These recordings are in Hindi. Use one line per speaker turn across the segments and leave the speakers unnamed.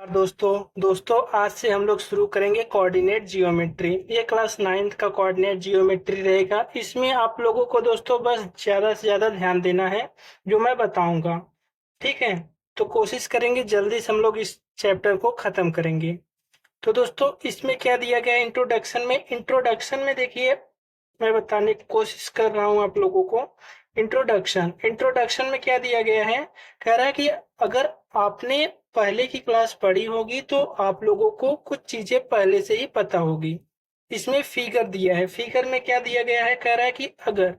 दोस्तों आज से हम लोग शुरू करेंगे कोऑर्डिनेट जियोमेट्री। ये क्लास 9th का कोऑर्डिनेट जियोमेट्री रहेगा। इसमें आप लोगों को दोस्तों बस ज़्यादा से ज़्यादा ध्यान देना है जो मैं बताऊंगा। ठीक है, तो कोशिश करेंगे जल्दी से हम लोग इस चैप्टर को ख़त्म करेंगे। तो दोस्तों इसमें क्या दिया गया है इंट्रोडक्शन में देखिए, मैं बताने की कोशिश कर रहा हूँ आप लोगों को। इंट्रोडक्शन में क्या दिया गया है, कह रहा है कि अगर आपने पहले की क्लास पढ़ी होगी तो आप लोगों को कुछ चीजें पहले से ही पता होगी। इसमें फिगर दिया है, फिगर में क्या दिया गया है, कह रहा है कि अगर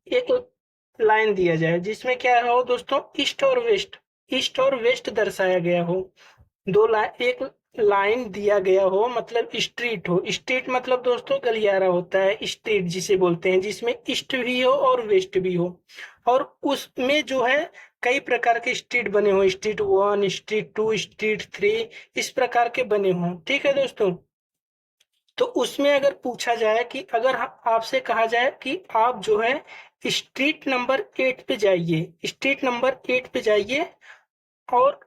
एक लाइन दिया जाए जिसमें क्या हो दोस्तों, ईस्ट और वेस्ट दर्शाया गया हो। दो लाइन, एक लाइन दिया गया हो मतलब स्ट्रीट हो। स्ट्रीट मतलब दोस्तों गलियारा होता है, स्ट्रीट जिसे बोलते हैं, जिसमें ईस्ट भी हो और वेस्ट भी हो। और उसमें जो है कई प्रकार के स्ट्रीट बने हो, स्ट्रीट 1, स्ट्रीट 2, स्ट्रीट 3, इस प्रकार के बने हो। ठीक है दोस्तों, तो उसमें अगर पूछा जाए कि अगर आपसे कहा जाए कि आप जो है स्ट्रीट नंबर 8 पे जाइए, स्ट्रीट नंबर 8 पे जाइए और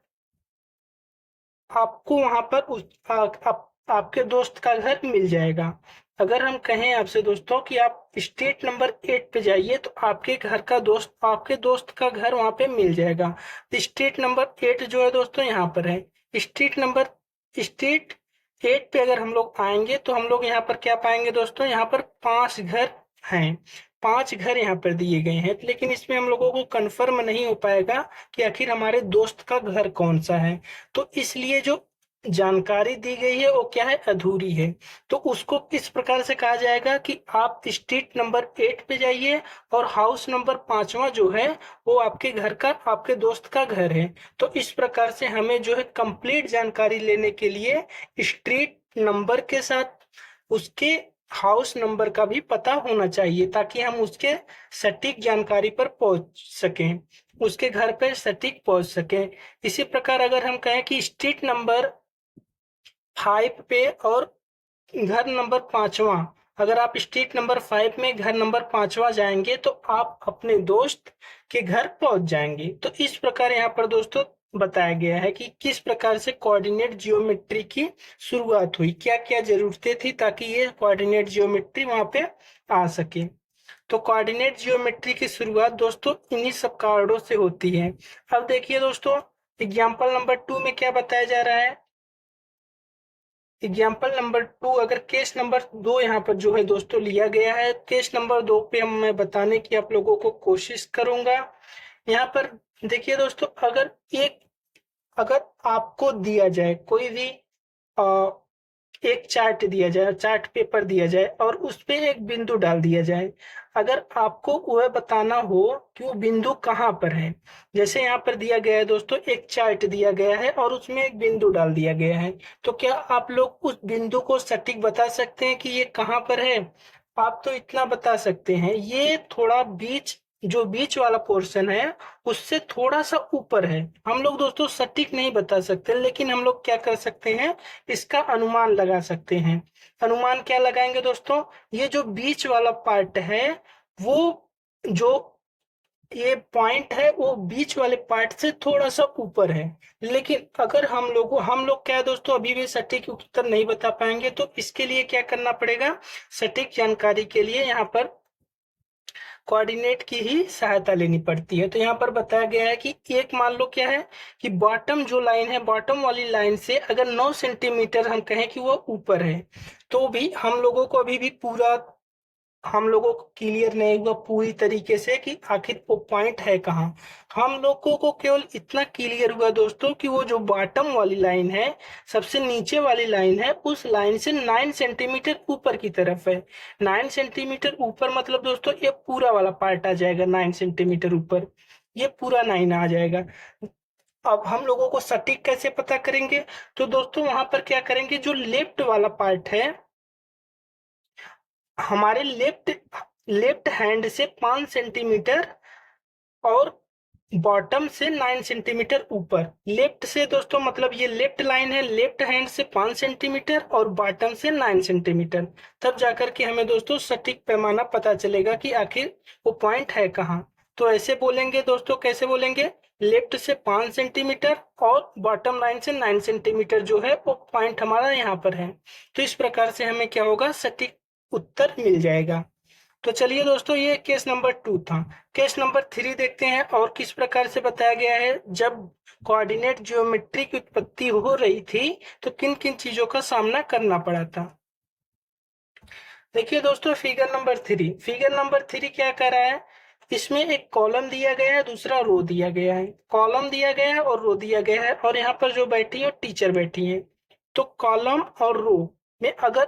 आपको वहां पर आपके दोस्त का घर मिल जाएगा। अगर हम कहें आपसे दोस्तों कि आप स्ट्रीट नंबर 8 पे जाइए तो आपके दोस्त का घर वहां पे मिल जाएगा। तो स्ट्रीट नंबर 8 जो है दोस्तों यहाँ पर है। स्ट्रीट 8 पे अगर हम लोग आएंगे तो हम लोग यहाँ पर क्या पाएंगे दोस्तों, यहाँ पर 5 घर हैं। 5 घर यहाँ पर दिए गए हैं, लेकिन इसमें हम लोगों को कंफर्म नहीं हो पाएगा कि आखिर हमारे दोस्त का घर कौन सा है। तो इसलिए जो जानकारी दी गई है वो क्या है, अधूरी है। तो उसको इस प्रकार से कहा जाएगा कि आप स्ट्रीट नंबर 8 पे जाइए और हाउस नंबर 5वां जो है वो आपके दोस्त का घर है। तो इस प्रकार से हमें जो है कंप्लीट जानकारी लेने के लिए स्ट्रीट नंबर के साथ उसके हाउस नंबर का भी पता होना चाहिए, ताकि हम उसके सटीक जानकारी पर पहुंच सकें, उसके घर पर सटीक पहुंच सकें। इसी प्रकार अगर हम कहें कि स्ट्रीट नंबर 5 पे और घर नंबर 5वां, अगर आप स्ट्रीट नंबर 5 में घर नंबर 5वां जाएंगे तो आप अपने दोस्त के घर पहुंच जाएंगे। तो इस प्रकार यहाँ पर दोस्तों बताया गया है कि किस प्रकार से कोऑर्डिनेट जियोमेट्री की शुरुआत हुई, क्या क्या जरूरतें थी ताकि ये कोऑर्डिनेट जियोमेट्री वहां पे आ सके। तो कोऑर्डिनेट जियोमेट्री की शुरुआत दोस्तों इन्हीं सब कार्डों से होती है। अब देखिए दोस्तों, एग्जाम्पल नंबर 2 में क्या बताया जा रहा है। एग्जाम्पल नंबर 2, अगर केस नंबर 2 यहाँ पर जो है दोस्तों लिया गया है, केस नंबर 2 पे मैं बताने की आप लोगों को कोशिश करूंगा। यहाँ पर देखिए दोस्तों, अगर आपको दिया जाए कोई भी एक चार्ट दिया जाए, चार्ट पेपर दिया जाए और उस पे एक बिंदु डाल दिया जाए, अगर आपको वह बताना हो कि वो बिंदु कहाँ पर है। जैसे यहाँ पर दिया गया है दोस्तों, एक चार्ट दिया गया है और उसमें एक बिंदु डाल दिया गया है, तो क्या आप लोग उस बिंदु को सटीक बता सकते हैं कि ये कहाँ पर है। आप तो इतना बता सकते हैं, ये थोड़ा जो बीच वाला पोर्शन है उससे थोड़ा सा ऊपर है। हम लोग दोस्तों सटीक नहीं बता सकते, लेकिन हम लोग क्या कर सकते हैं, इसका अनुमान लगा सकते हैं। अनुमान क्या लगाएंगे दोस्तों, ये जो बीच वाला पार्ट है, वो जो ये पॉइंट है वो बीच वाले पार्ट से थोड़ा सा ऊपर है। लेकिन अगर हम लोग क्या है दोस्तों, अभी भी सटीक उत्तर नहीं बता पाएंगे, तो इसके लिए क्या करना पड़ेगा, सटीक जानकारी के लिए यहाँ पर कोऑर्डिनेट की ही सहायता लेनी पड़ती है। तो यहाँ पर बताया गया है कि एक मान लो क्या है कि बॉटम जो लाइन है, बॉटम वाली लाइन से अगर 9 सेंटीमीटर हम कहें कि वो ऊपर है, तो भी हम लोगों को अभी भी पूरा हम लोगों को क्लियर नहीं हुआ पूरी तरीके से कि आखिर वो पॉइंट है कहाँ। हम लोगों को केवल इतना क्लियर हुआ दोस्तों कि वो जो बॉटम वाली लाइन है, सबसे नीचे वाली लाइन है, उस लाइन से 9 सेंटीमीटर ऊपर की तरफ है। 9 सेंटीमीटर ऊपर मतलब दोस्तों ये पूरा वाला पार्ट आ जाएगा, 9 सेंटीमीटर ऊपर ये पूरा 9 आ जाएगा। अब हम लोगों को सटीक कैसे पता करेंगे, तो दोस्तों वहां पर क्या करेंगे, जो लेफ्ट वाला पार्ट है हमारे लेफ्ट हैंड से 5 सेंटीमीटर और बॉटम से 9 सेंटीमीटर ऊपर। लेफ्ट से दोस्तों मतलब ये लेफ्ट लाइन है, लेफ्ट हैंड से 5 सेंटीमीटर और बॉटम से 9 सेंटीमीटर, तब जाकर के हमें दोस्तों सटीक पैमाना पता चलेगा कि आखिर वो पॉइंट है कहाँ। तो ऐसे बोलेंगे दोस्तों, कैसे बोलेंगे, लेफ्ट से 5 सेंटीमीटर और बॉटम लाइन से 9 सेंटीमीटर जो है वो पॉइंट हमारा यहाँ पर है। तो इस प्रकार से हमें क्या होगा, सटीक उत्तर मिल जाएगा। तो चलिए दोस्तों, ये केस नंबर 2 था। केस नंबर 3 देखते हैं और किस प्रकार से बताया गया है। जब कोऑर्डिनेट ज्योमेट्री की उत्पत्ति हो रही थी तो किन किन चीजों का सामना करना पड़ा था। देखिए दोस्तों, फिगर नंबर 3, फिगर नंबर 3 क्या कर रहा है, इसमें एक कॉलम दिया गया है, दूसरा रो दिया गया है। कॉलम दिया गया है और रो दिया गया है, और यहाँ पर जो बैठी है टीचर बैठी है। तो कॉलम और रो में अगर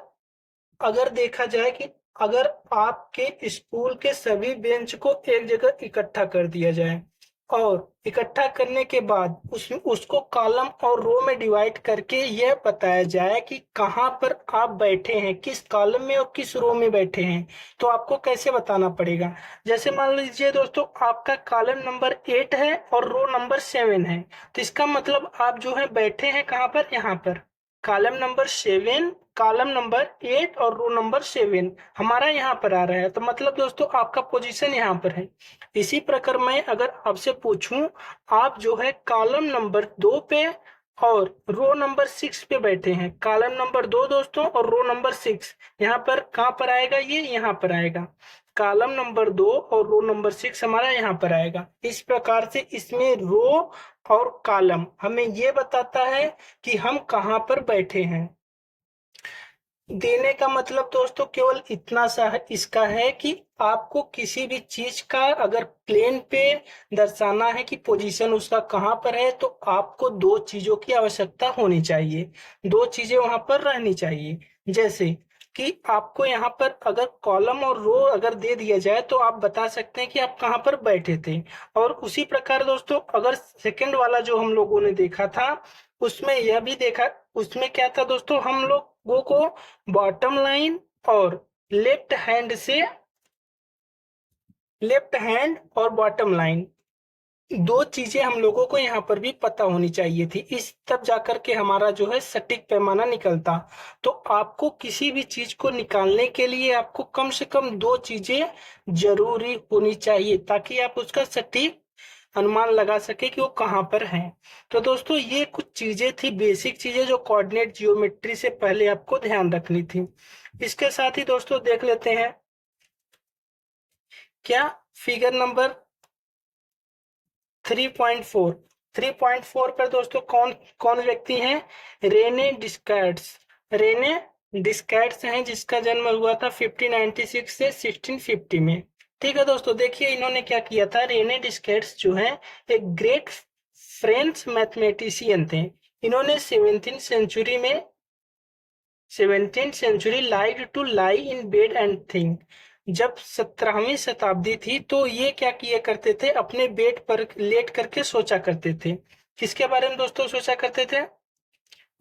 अगर देखा जाए कि अगर आपके स्कूल के सभी बेंच को एक जगह इकट्ठा कर दिया जाए और इकट्ठा करने के बाद उसको कॉलम और रो में डिवाइड करके यह बताया जाए कि कहाँ पर आप बैठे हैं, किस कॉलम में और किस रो में बैठे हैं, तो आपको कैसे बताना पड़ेगा। जैसे मान लीजिए दोस्तों, आपका कॉलम नंबर 8 है और रो नंबर 7 है, तो इसका मतलब आप जो है बैठे हैं कहाँ पर, यहाँ पर कॉलम नंबर 7, कॉलम नंबर 8 और रो नंबर 7 हमारा यहाँ पर आ रहा है। तो मतलब दोस्तों आपका पोजीशन यहाँ पर है। इसी प्रकार मैं अगर आपसे पूछूं, आप जो है कॉलम नंबर 2 पे और रो नंबर 6 पे बैठे हैं। कॉलम नंबर 2 दोस्तों और रो नंबर 6 यहाँ पर कहाँ पर आएगा, ये यहाँ पर आएगा। कॉलम नंबर 2 और रो नंबर 6 हमारा यहाँ पर आएगा। इस प्रकार से इसमें रो और कॉलम हमें ये बताता है कि हम कहाँ पर बैठे हैं। देने का मतलब दोस्तों केवल इतना सा है, इसका है कि आपको किसी भी चीज का अगर प्लेन पे दर्शाना है कि पोजीशन उसका कहाँ पर है, तो आपको दो चीजों की आवश्यकता होनी चाहिए, दो चीजें वहां पर रहनी चाहिए। जैसे कि आपको यहाँ पर अगर कॉलम और रो अगर दे दिया जाए तो आप बता सकते हैं कि आप कहाँ पर बैठे थे। और उसी प्रकार दोस्तों, अगर सेकंड वाला जो हम लोगों ने देखा था, उसमें यह भी देखा, उसमें क्या था दोस्तों, हम लोगों को बॉटम लाइन और लेफ्ट हैंड और बॉटम लाइन दो चीजें हम लोगों को यहाँ पर भी पता होनी चाहिए थी। इस तब जाकर के हमारा जो है सटीक पैमाना निकलता। तो आपको किसी भी चीज को निकालने के लिए आपको कम से कम दो चीजें जरूरी होनी चाहिए, ताकि आप उसका सटीक अनुमान लगा सके कि वो कहाँ पर है। तो दोस्तों ये कुछ चीजें थी, बेसिक चीजें जो कोऑर्डिनेट जियोमेट्री से पहले आपको ध्यान रखनी थी। इसके साथ ही दोस्तों देख लेते हैं क्या फिगर नंबर 3.4, 3.4 पर दोस्तों कौन कौन व्यक्ति हैं, रेने डिस्कार्ड्स। रेने डिस्कार्ड्स हैं, जिसका जन्म हुआ था 1596 से 1650 में। ठीक है दोस्तों, देखिए इन्होंने क्या किया था। रेने डिस्कार्ड्स जो है एक ग्रेट फ्रेंच मैथमेटिशियन थे। इन्होंने 17th century like to lie in bed and think. जब 17वीं शताब्दी थी तो ये क्या किया करते थे, अपने बेड पर लेट करके सोचा करते थे। किसके बारे में दोस्तों सोचा करते थे,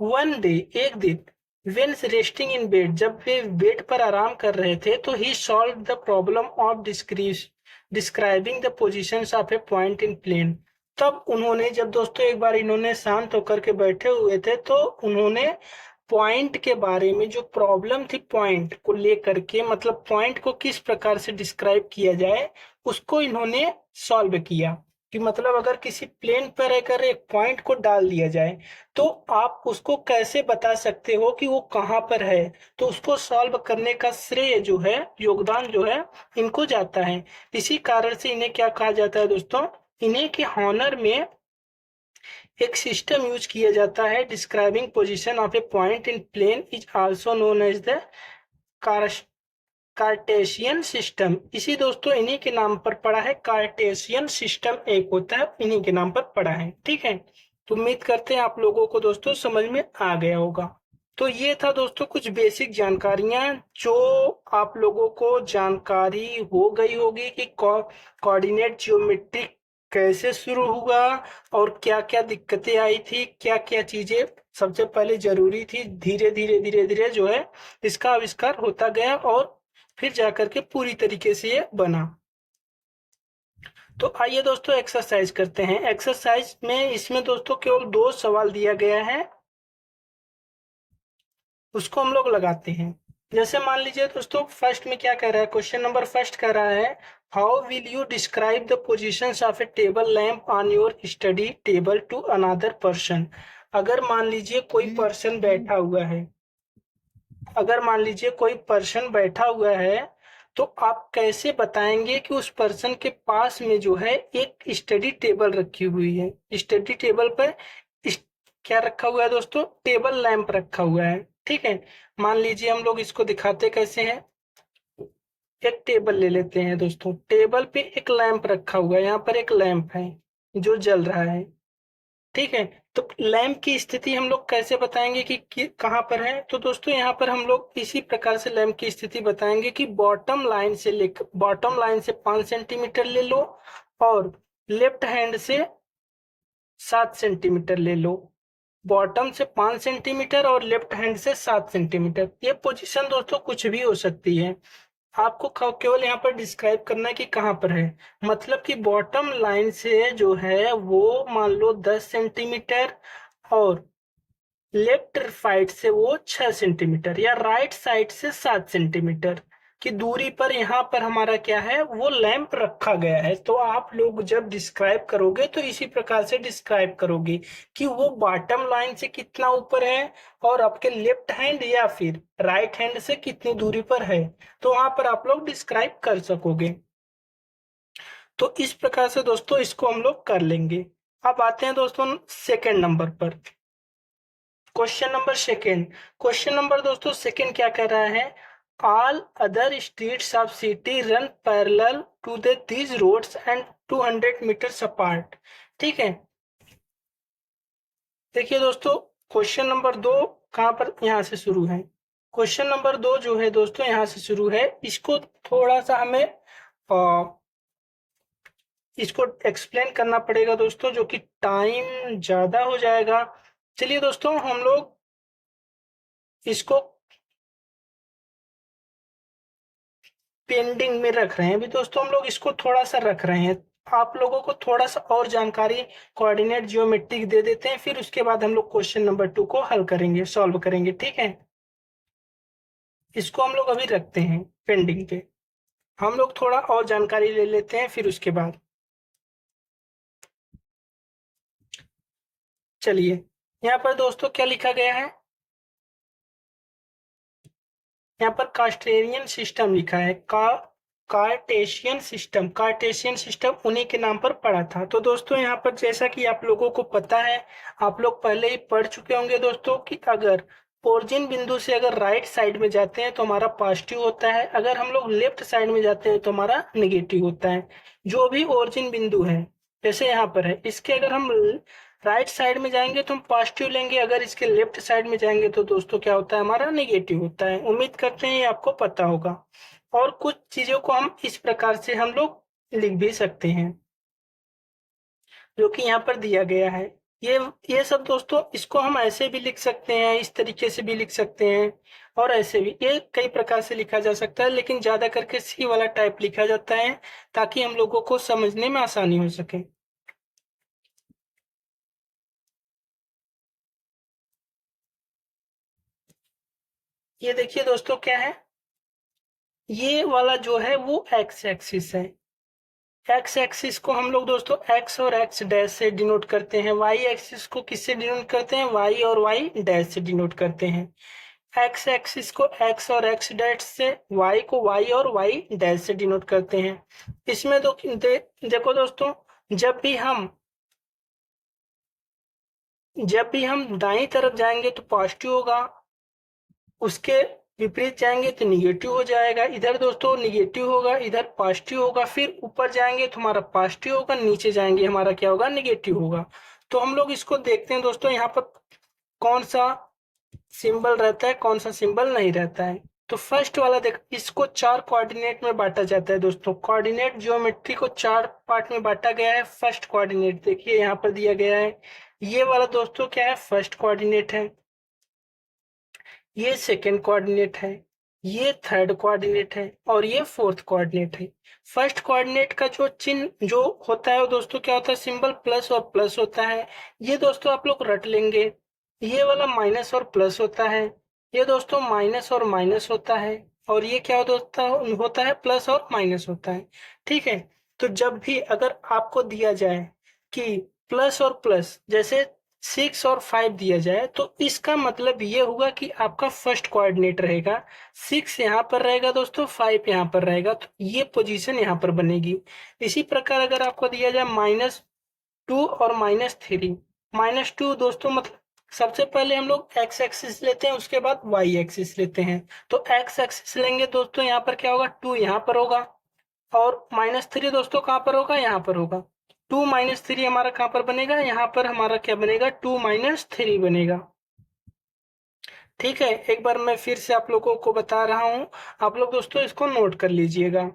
वन डे, एक दिन, वेन रेस्टिंग इन बेड, जब वे बेड पर आराम कर रहे थे, तो ही solve the problem of describing the position of a point in plane. तब उन्होंने, जब दोस्तों एक बार इन्होंने शांत होकर के बैठे हुए थे, तो उन्होंने पॉइंट के बारे में जो प्रॉब्लम थी, पॉइंट को लेकर के, मतलब पॉइंट को किस प्रकार से डिस्क्राइब किया जाए, उसको इन्होंने सॉल्व किया। कि मतलब अगर किसी प्लेन पर रहकर एक पॉइंट को डाल दिया जाए तो आप उसको कैसे बता सकते हो कि वो कहाँ पर है। तो उसको सॉल्व करने का श्रेय जो है, योगदान जो है, इनको जाता है। इसी कारण से इन्हें क्या कहा जाता है दोस्तों, इन्हें के हॉनर में एक सिस्टम यूज किया जाता है, describing position of a point in plane is also known as the Cartesian system. इसी दोस्तों इन्हीं के नाम पर पड़ा है, कार्टेशियन सिस्टम एक होता है, इन्हीं के नाम पर पड़ा है। ठीक है, तो उम्मीद करते हैं आप लोगों को दोस्तों समझ में आ गया होगा। तो ये था दोस्तों कुछ बेसिक जानकारियां जो आप लोगों को जानकारी हो गई होगी कि कोऑर्डिनेट ज्योमेट्री कैसे शुरू हुआ और क्या क्या दिक्कतें आई थी, क्या क्या चीजें सबसे पहले जरूरी थी। धीरे धीरे जो है इसका आविष्कार होता गया और फिर जाकर के पूरी तरीके से ये बना। तो आइए दोस्तों एक्सरसाइज करते हैं। एक्सरसाइज में इसमें दोस्तों केवल 2 सवाल दिया गया है, उसको हम लोग लगाते हैं। जैसे मान लीजिए दोस्तों फर्स्ट में क्या कह रहा है, क्वेश्चन नंबर फर्स्ट कह रहा है how will you describe the positions of a table lamp on your study table to another person. अगर मान लीजिए कोई पर्सन बैठा हुआ है, अगर मान लीजिए कोई पर्सन बैठा हुआ है, तो आप कैसे बताएंगे कि उस पर्सन के पास में जो है एक स्टडी टेबल रखी हुई है। स्टडी टेबल पर क्या रखा हुआ है दोस्तों, टेबल लैंप रखा हुआ है। ठीक है, मान लीजिए हम लोग इसको दिखाते कैसे हैं, एक टेबल ले लेते हैं दोस्तों, टेबल पे एक लैंप रखा हुआ है, यहाँ पर एक लैंप है जो जल रहा है। ठीक है, तो लैंप की स्थिति हम लोग कैसे बताएंगे कि कहाँ पर है, तो दोस्तों यहाँ पर हम लोग इसी प्रकार से लैंप की स्थिति बताएंगे कि बॉटम लाइन से 5 सेंटीमीटर ले लो और लेफ्ट हैंड से 7 सेंटीमीटर ले लो। बॉटम से 5 सेंटीमीटर और लेफ्ट हैंड से 7 सेंटीमीटर। ये पोजीशन दोस्तों कुछ भी हो सकती है, आपको केवल यहाँ पर डिस्क्राइब करना है कि कहाँ पर है। मतलब कि बॉटम लाइन से जो है वो मान लो 10 सेंटीमीटर और लेफ्ट साइड से वो 6 सेंटीमीटर या राइट साइड से 7 सेंटीमीटर की दूरी पर यहाँ पर हमारा क्या है, वो लैंप रखा गया है। तो आप लोग जब डिस्क्राइब करोगे तो इसी प्रकार से डिस्क्राइब करोगे कि वो बॉटम लाइन से कितना ऊपर है और आपके लेफ्ट हैंड या फिर राइट हैंड से कितनी दूरी पर है, तो वहां पर आप लोग डिस्क्राइब कर सकोगे। तो इस प्रकार से दोस्तों इसको हम लोग कर लेंगे। अब आते हैं दोस्तों सेकेंड नंबर पर। क्वेश्चन नंबर दोस्तों सेकेंड क्या कह रहा है, all other streets of city run parallel to these roads and 200 metres apart. ठीक है, देखिए दोस्तों क्वेश्चन नंबर 2 कहाँ पर, यहाँ से शुरू है। क्वेश्चन नंबर 2 जो है दोस्तों यहाँ से शुरू है, इसको थोड़ा सा हमें इसको एक्सप्लेन करना पड़ेगा दोस्तों, जो कि टाइम ज्यादा हो जाएगा। चलिए दोस्तों हम लोग इसको पेंडिंग में रख रहे हैं अभी दोस्तों, हम लोग इसको थोड़ा सा रख रहे हैं, आप लोगों को थोड़ा सा और जानकारी कोऑर्डिनेट जियोमेट्रिक दे देते हैं, फिर उसके बाद हम लोग क्वेश्चन नंबर 2 को हल करेंगे, सॉल्व करेंगे। ठीक है, इसको हम लोग अभी रखते हैं पेंडिंग पे, हम लोग थोड़ा और जानकारी ले लेते हैं फिर उसके बाद। चलिए यहाँ पर दोस्तों क्या लिखा गया है, यहाँ पर कार्टेशियन सिस्टम लिखा है, कार्टेशियन सिस्टम उन्हीं के नाम पर पड़ा था। तो दोस्तों यहाँ पर जैसा कि आप लोगों को पता है, आप लोग पहले ही पढ़ चुके होंगे दोस्तों कि अगर ओरिजिन बिंदु से अगर राइट साइड में जाते हैं तो हमारा पॉजिटिव होता है, अगर हम लोग लेफ्ट साइड में जाते हैं तो हमारा निगेटिव होता है। जो भी ओरिजिन बिंदु है, जैसे यहाँ पर है, इसके अगर हम राइट साइड में जाएंगे तो हम पॉजिटिव लेंगे, अगर इसके लेफ्ट साइड में जाएंगे तो दोस्तों क्या होता है, हमारा नेगेटिव होता है। उम्मीद करते हैं ये आपको पता होगा। और कुछ चीजों को हम इस प्रकार से हम लोग लिख भी सकते हैं, जो कि यहाँ पर दिया गया है। ये सब दोस्तों इसको हम ऐसे भी लिख सकते हैं, इस तरीके से भी लिख सकते हैं, और ऐसे भी, ये कई प्रकार से लिखा जा सकता है, लेकिन ज्यादा करके सी वाला टाइप लिखा जाता है ताकि हम लोगों को समझने में आसानी हो सके। ये देखिए दोस्तों क्या है, ये वाला जो है वो एक्स एक्सिस है। एक्स एक्सिस को हम लोग दोस्तों एक्स और एक्स डैश से डिनोट करते हैं, वाई एक्सिस को किससे डिनोट करते हैं, वाई और वाई डैश से डिनोट करते हैं। एक्स एक्सिस को एक्स और एक्स डैश से, वाई को वाई और वाई डैश से डिनोट करते हैं। इसमें देखो दोस्तों, जब भी हम दाईं तरफ जाएंगे तो पॉजिटिव होगा, उसके विपरीत जाएंगे तो निगेटिव हो जाएगा। इधर दोस्तों निगेटिव होगा, इधर पॉजिटिव होगा, फिर ऊपर जाएंगे तो हमारा पॉजिटिव होगा, नीचे जाएंगे हमारा क्या होगा, निगेटिव होगा। तो हम लोग इसको देखते हैं दोस्तों, यहाँ पर कौन सा सिंबल रहता है, कौन सा सिंबल नहीं रहता है। तो फर्स्ट वाला देख, इसको 4 कोऑर्डिनेट में बांटा जाता है दोस्तों, कोऑर्डिनेट ज्योमेट्री को 4 पार्ट में बांटा गया है। फर्स्ट कोऑर्डिनेट देखिए यहाँ पर दिया गया है, ये वाला दोस्तों क्या है, फर्स्ट कोऑर्डिनेट है, ये सेकेंड कोऑर्डिनेट है, ये थर्ड कोऑर्डिनेट है, और ये फोर्थ कोऑर्डिनेट है। फर्स्ट कोऑर्डिनेट का जो चिन्ह जो होता है वो दोस्तों क्या होता है, सिंबल प्लस और प्लस होता है। ये दोस्तों आप लोग रट लेंगे, ये वाला माइनस और प्लस होता है, ये दोस्तों माइनस और माइनस होता है, और ये क्या होता है प्लस और माइनस होता है। ठीक है, तो जब भी अगर आपको दिया जाए कि प्लस और प्लस, जैसे 6 और 5 दिया जाए, तो इसका मतलब ये हुआ कि आपका फर्स्ट कोऑर्डिनेट रहेगा, 6 यहाँ पर रहेगा दोस्तों, 5 यहाँ पर रहेगा, तो ये पोजीशन यहाँ पर बनेगी। इसी प्रकार अगर आपको दिया जाए -2 और -3, -2 दोस्तों मतलब सबसे पहले हम लोग एक्स एक्सिस लेते हैं, उसके बाद वाई एक्सिस लेते हैं। तो एक्स एक्सिस लेंगे दोस्तों, यहाँ पर क्या होगा, 2 यहाँ पर होगा, और -3 दोस्तों कहाँ पर होगा, यहाँ पर होगा। 2 -3 हमारा कहाँ पर बनेगा, यहाँ पर हमारा क्या बनेगा, 2 -3 बनेगा। ठीक है, एक बार मैं फिर से आप लोगों को बता रहा हूँ, आप लोग दोस्तों इसको नोट कर लीजिएगा।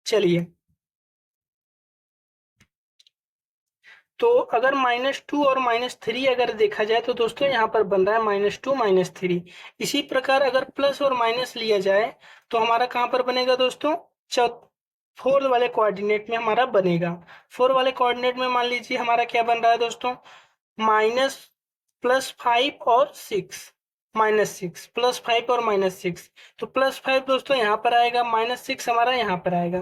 चलिए, तो अगर -2 और -3 अगर देखा जाए तो दोस्तों यहाँ पर बन रहा है -2 -3। इसी प्रकार अगर प्लस और माइनस लिया जाए तो हमारा कहाँ पर बनेगा दोस्तों, फोर वाले कोऑर्डिनेट में हमारा बनेगा। फोर वाले कोऑर्डिनेट में मान लीजिए हमारा क्या बन रहा है दोस्तों, माइनस +5 और 6, -6 +5 और -6। तो +5 दोस्तों यहाँ पर आएगा, -6 हमारा यहाँ पर आएगा,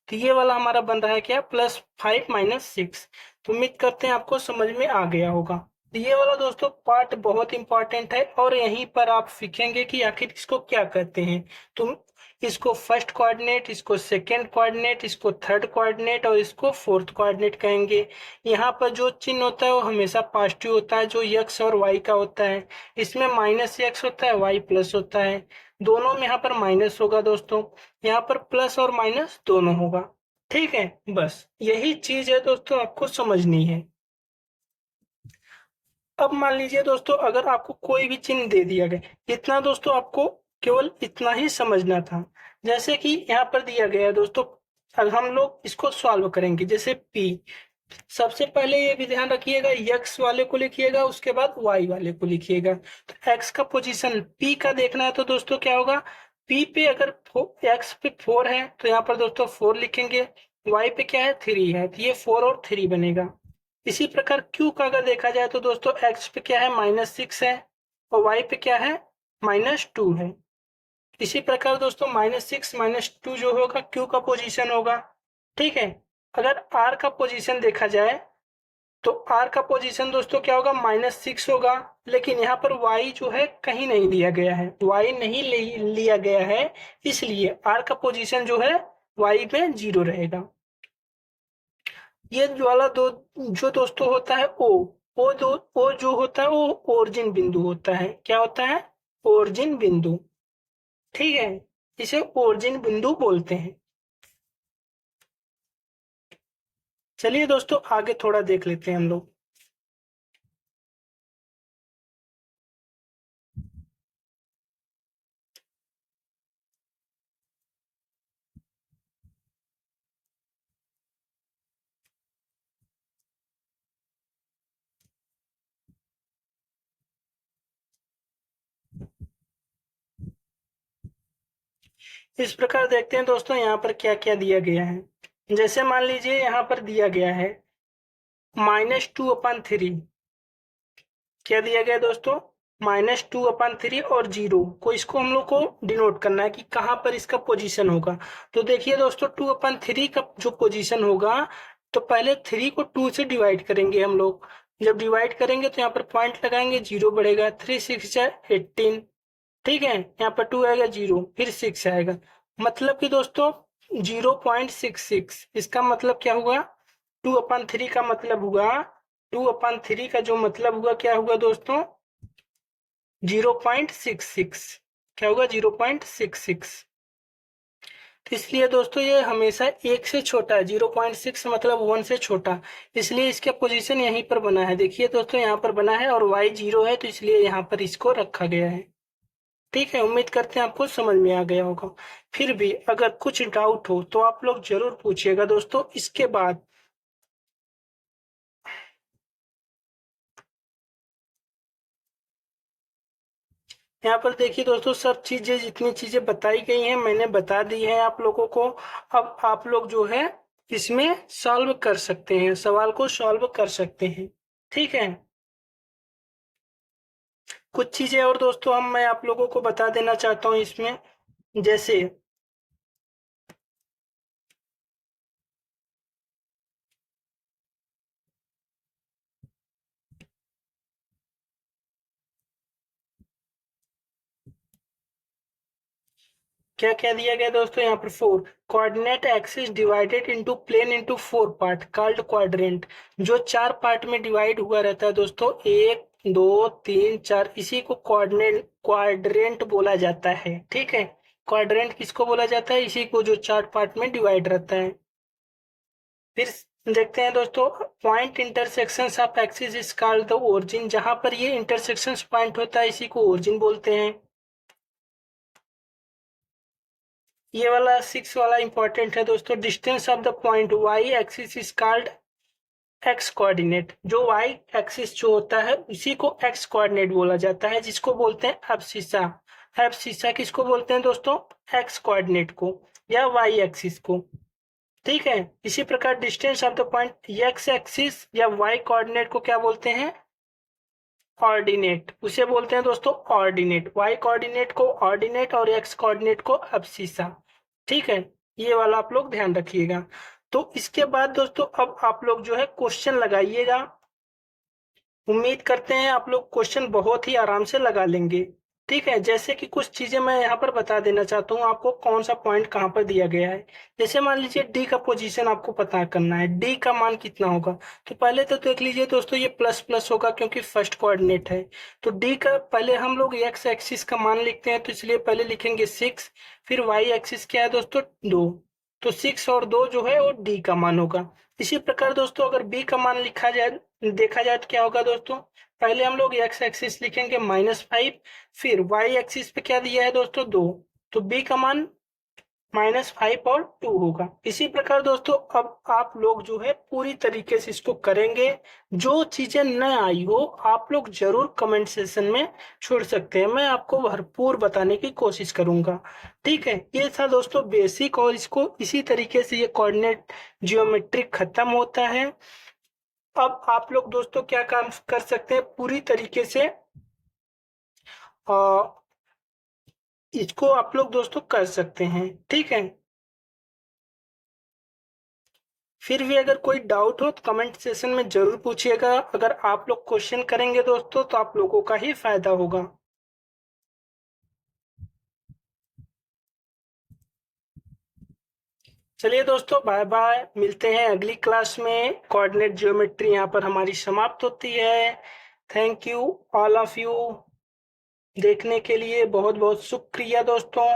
तो ये वाला हमारा बन रहा है क्या, +5 -6। तो उम्मीद करते हैं आपको समझ में आ गया होगा। तो ये वाला दोस्तों पार्ट बहुत इंपॉर्टेंट है, और यहीं पर आप सीखेंगे कि आखिर इसको क्या कहते हैं। तो इसको फर्स्ट कोऑर्डिनेट, इसको सेकंड कोऑर्डिनेट, इसको थर्ड कोऑर्डिनेट, और इसको फोर्थ कोऑर्डिनेट कहेंगे। यहाँ पर जो चिन्ह होता है वो हमेशा पॉजिटिव होता है, जो x और y का होता है। इसमें -x होता है, y प्लस होता है, दोनों में यहाँ पर माइनस होगा दोस्तों, यहाँ पर प्लस और माइनस दोनों होगा। ठीक है, बस यही चीज है दोस्तों, आपको समझनी है। अब मान लीजिए दोस्तों, अगर आपको कोई भी चिन्ह दे दिया गया, इतना दोस्तों आपको केवल इतना ही समझना था। जैसे कि यहाँ पर दिया गया है दोस्तों, अब हम लोग इसको सॉल्व करेंगे। जैसे p, सबसे पहले ये भी ध्यान रखिएगा, x वाले को लिखिएगा, उसके बाद y वाले को लिखिएगा। तो x का पोजीशन p का देखना है, तो दोस्तों क्या होगा, p पे अगर x पे 4 है तो यहाँ पर दोस्तों 4 लिखेंगे, y पे क्या है, 3 है, तो ये 4 और 3 बनेगा। इसी प्रकार q का अगर देखा जाए तो दोस्तों x पे क्या है, -6 है, और y पे क्या है, -2 है। इसी प्रकार दोस्तों -6 -2 जो होगा q का पोजीशन होगा। ठीक है, अगर r का पोजीशन देखा जाए तो r का पोजीशन दोस्तों क्या होगा, -6 होगा, लेकिन यहाँ पर y जो है कहीं नहीं दिया गया है, y नहीं लिया गया है, इसलिए r का पोजीशन जो है y में 0 रहेगा। ये जो वाला जो दोस्तों होता है ओ जो होता है वो ओरिजिन बिंदु होता है। क्या होता है, ओरिजिन बिंदु। ठीक है, इसे ओरिजिन बिंदु बोलते हैं। चलिए दोस्तों आगे थोड़ा देख लेते हैं हम लोग। इस प्रकार देखते हैं दोस्तों यहाँ पर क्या क्या दिया गया है। जैसे मान लीजिए यहाँ पर दिया गया है -2/3। क्या दिया गया दोस्तों, -2/3 और 0 को, इसको हम लोग को डिनोट करना है कि कहाँ पर इसका पोजीशन होगा। तो देखिए दोस्तों 2/3 का जो पोजीशन होगा, तो पहले 3 को 2 से डिवाइड करेंगे हम लोग। जब डिवाइड करेंगे तो यहाँ पर पॉइंट लगाएंगे, 0 बढ़ेगा, 3 6 18। ठीक है, यहाँ पर 2 आएगा, 0 फिर 6 आएगा, मतलब कि दोस्तों 0.66। इसका मतलब क्या हुआ, 2/3 का मतलब हुआ, 2/3 का जो मतलब हुआ क्या हुआ दोस्तों, 0.66। क्या होगा, 0.66। तो इसलिए दोस्तों ये हमेशा 1 से छोटा है, 0.6 मतलब 1 से छोटा, इसलिए इसका पोजीशन यहीं पर बना है। देखिए दोस्तों यहाँ पर बना है, और y 0 है, तो इसलिए यहाँ पर इसको रखा गया है। ठीक है, उम्मीद करते हैं आपको समझ में आ गया होगा। फिर भी अगर कुछ डाउट हो तो आप लोग जरूर पूछिएगा दोस्तों। इसके बाद यहाँ पर देखिए दोस्तों, सब चीजें जितनी चीजें बताई गई हैं मैंने बता दी है आप लोगों को। अब आप लोग जो है इसमें सॉल्व कर सकते हैं, सवाल को सॉल्व कर सकते हैं। ठीक है, कुछ चीजें और दोस्तों मैं आप लोगों को बता देना चाहता हूँ इसमें, जैसे क्या क्या दिया गया दोस्तों यहाँ पर, four coordinate axis divided into plane into four part called quadrant. जो चार पार्ट में डिवाइड हुआ रहता है दोस्तों, एक दो तीन चार, इसी को क्वाड्रेंट बोला जाता है। ठीक है, क्वाड्रेंट किसको बोला जाता है, इसी को जो चार पार्ट में डिवाइड रहता है। फिर देखते हैं दोस्तों, point intersection of axis is called the origin. जहां पर ये इंटरसेक्शन पॉइंट होता है, इसी को ओरिजिन बोलते हैं। ये वाला सिक्स वाला इंपॉर्टेंट है दोस्तों, distance of the point y axis is called x coordinate. जो वाई एक्सिस जो होता है उसी को एक्स कोऑर्डिनेट बोला जाता है, जिसको बोलते हैं एब्सिसा। एब्सिसा किसको बोलते हैं दोस्तों, एक्स कोऑर्डिनेट को या वाई एक्सिस को। ठीक है, इसी प्रकार distance of the point x axis या वाई कोऑर्डिनेट को क्या बोलते हैं, ऑर्डिनेट। उसे बोलते हैं दोस्तों ऑर्डिनेट। वाई कोऑर्डिनेट को ऑर्डिनेट और एक्स कोऑर्डिनेट को एब्सिसा। ठीक है, ये वाला आप लोग ध्यान रखिएगा। तो इसके बाद दोस्तों अब आप लोग जो है क्वेश्चन लगाइएगा। उम्मीद करते हैं आप लोग क्वेश्चन बहुत ही आराम से लगा लेंगे। ठीक है, जैसे कि कुछ चीजें मैं यहाँ पर बता देना चाहता हूँ आपको, कौन सा पॉइंट कहाँ पर दिया गया है। जैसे मान लीजिए डी का पोजीशन आपको पता करना है, डी का मान कितना होगा। तो पहले तो देख लीजिए दोस्तों, ये प्लस प्लस होगा क्योंकि फर्स्ट कोऑर्डिनेट है। तो डी का पहले हम लोग एक्स एक्सिस का मान लिखते हैं, तो इसलिए पहले लिखेंगे 6। फिर वाई एक्सिस क्या है दोस्तों, 2। तो 6 और 2 जो है वो डी का मान होगा। इसी प्रकार दोस्तों अगर बी का मान लिखा जाए, देखा जाए तो क्या होगा दोस्तों, पहले हम लोग एक्स एक्सिस लिखेंगे -5। फिर वाई एक्सिस पे क्या दिया है दोस्तों, 2। तो बी का मान -5 और 2 होगा। इसी प्रकार दोस्तों अब आप लोग जो है पूरी तरीके से इसको करेंगे। जो चीजें न आई हो आप लोग जरूर कमेंट सेक्शन में छोड़ सकते हैं, मैं आपको भरपूर बताने की कोशिश करूंगा। ठीक है, ये था दोस्तों बेसिक, और इसको इसी तरीके से ये कोऑर्डिनेट जियोमेट्रिक खत्म होता है। अब आप लोग दोस्तों क्या काम कर सकते हैं, पूरी तरीके से इसको आप लोग दोस्तों कर सकते हैं। ठीक है, फिर भी अगर कोई डाउट हो तो कमेंट सेशन में जरूर पूछिएगा। अगर आप लोग क्वेश्चन करेंगे दोस्तों तो आप लोगों का ही फायदा होगा। चलिए दोस्तों, बाय बाय, मिलते हैं अगली क्लास में। कोऑर्डिनेट ज्योमेट्री यहाँ पर हमारी समाप्त होती है। Thank you all of you, देखने के लिए बहुत बहुत शुक्रिया दोस्तों।